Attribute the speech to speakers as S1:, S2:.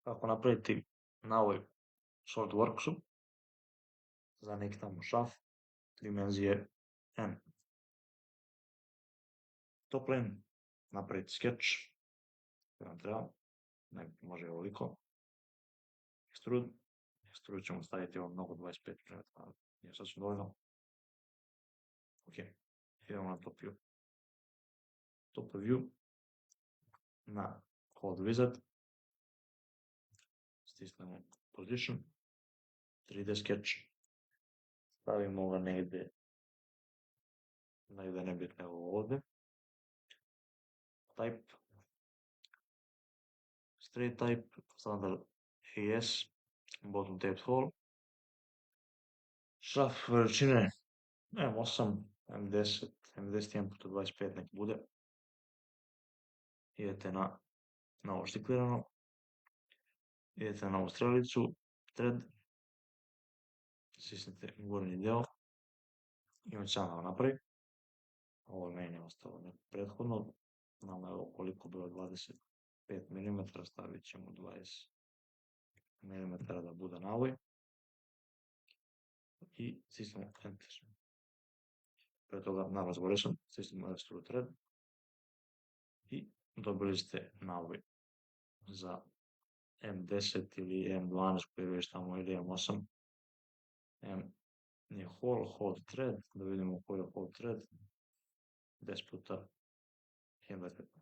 S1: kako napraviti na ovoj SolidWorksu za neki tamo šraf dimenzije N. Top plane, napraviti sketch koji nam treba, može i ovoliko. Extrude ćemo staviti ovo mnogo 25 mm, ali nije sasvim dovoljno. Ok, idemo na top view. Top view na Code Wizard, stisnemo position, 3D sketch, stavimo ga negdje nebitno ovdje. Type, straight type, standard AS, bottom taped hole. Šraf veličine M8, M10, M10 nek bude. Idete na ovo štiklirano, idete na ovu strelicu, thread, stisnete gornji dio i on će nam napravi. Ovo meni je ostalo prethodno, nama je ovo koliko bilo 25 mm, stavit ćemo 20 mm da bude na ovoj i stisnemo Enter. Pre toga naravno sam, stisnemo Extrude Thread i dobili ste na ovoj za M10 ili M12 koji je već tamo ili M8. M nije hold thread, da vidimo koji je hold thread, 10 puta M25.